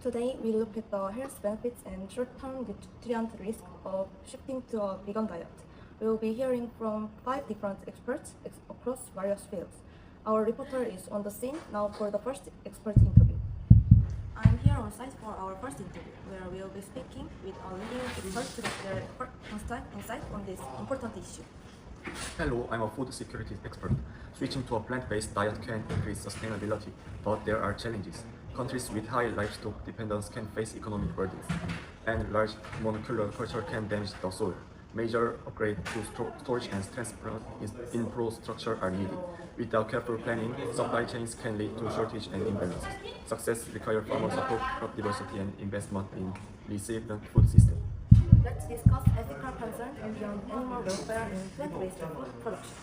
Today, we look at the health benefits and short-term nutrient risk of shifting to a vegan diet. We will be hearing from 5 different experts across various fields. Our reporter is on the scene now for the first expert interview. I'm here on site for our first interview, where we will be speaking with a leading expert to get their insight on this important issue. Hello, I'm a food security expert. Switching to a plant-based diet can increase sustainability, but there are challenges. Countries with high livestock dependence can face economic burdens, and large monoculture culture can damage the soil. Major upgrades to storage and transport infrastructure are needed. Without careful planning, supply chains can lead to shortage and imbalances. Success requires farmer support, crop diversity, and investment in resilient food system. Let's discuss ethical concerns beyond animal welfare in plant-based food production.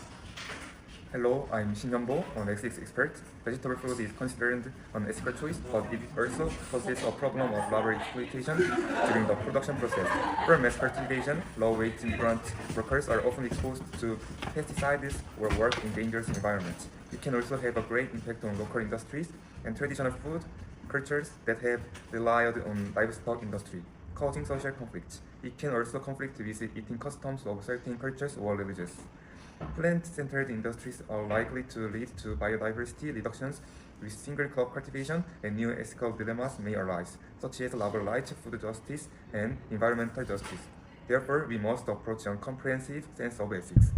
Hello, I'm Shin Hyun-bo, an ethics expert. Vegetable food is considered an ethical choice, but it also poses a problem of labor exploitation during the production process. For mass cultivation, low-wage immigrant workers are often exposed to pesticides or work in dangerous environments. It can also have a great impact on local industries and traditional food cultures that have relied on livestock industry, causing social conflicts. It can also conflict with eating customs of certain cultures or religions. Plant-centered industries are likely to lead to biodiversity reductions with single crop cultivation, and new ethical dilemmas may arise, such as labor rights, food justice, and environmental justice. Therefore, we must approach a comprehensive sense of ethics.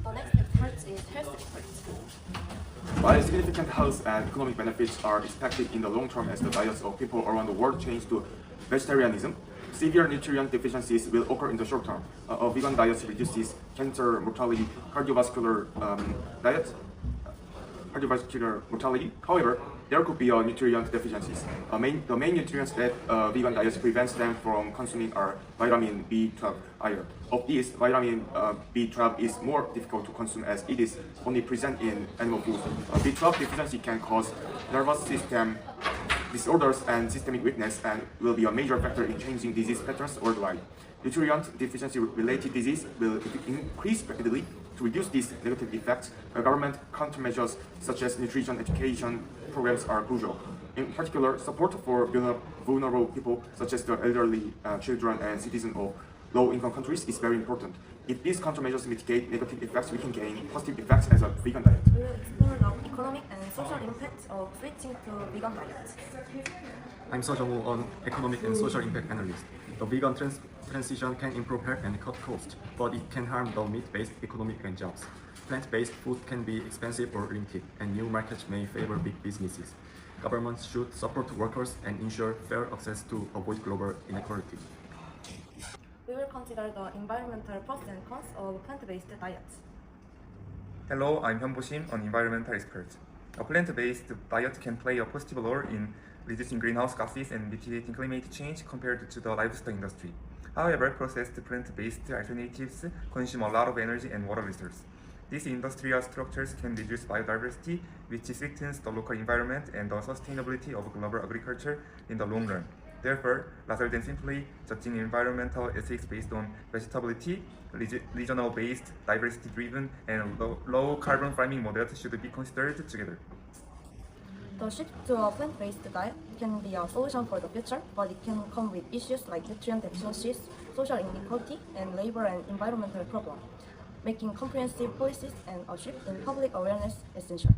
The next expert is health expert. While significant health and economic benefits are expected in the long term as the diets of people around the world change to vegetarianism, severe nutrient deficiencies will occur in the short term. A vegan diet reduces cancer mortality, cardiovascular mortality. However, there could be nutrient deficiencies. The main nutrients that vegan diets prevents them from consuming are vitamin B12 iron. Of these, vitamin B12 is more difficult to consume as it is only present in animal food. B12 deficiency can cause nervous system disorders and systemic weakness, and will be a major factor in changing disease patterns worldwide. Nutrient deficiency-related disease will increase rapidly. To reduce these negative effects, government countermeasures such as nutrition education programs are crucial. In particular, support for vulnerable people such as the elderly, children, and citizens of low-income countries is very important. If these countermeasures mitigate negative effects, we can gain positive effects as a vegan diet. We will explore the economic and social impacts of switching to vegan diets. I'm Seo Jung-woo, an economic and social impact analyst. The vegan transition can improve health and cut costs, but it can harm the meat-based economy and jobs. Plant-based food can be expensive or limited, and new markets may favor big businesses. Governments should support workers and ensure fair access to avoid global inequality. We will consider the environmental pros and cons of plant-based diets. Hello, I'm Hyun-bo Shim, an environmental expert. A plant-based diet can play a positive role in reducing greenhouse gases and mitigating climate change compared to the livestock industry. However, processed plant-based alternatives consume a lot of energy and water resources. These industrial structures can reduce biodiversity, which threatens the local environment and the sustainability of global agriculture in the long run. Therefore, rather than simply judging environmental ethics based on vegetability, regional-based, diversity-driven, and low-carbon farming models should be considered together. The shift to a plant-based diet can be a solution for the future, but it can come with issues like nutrient deficiencies, social inequality, and labor and environmental problems, making comprehensive policies and a shift in public awareness essential.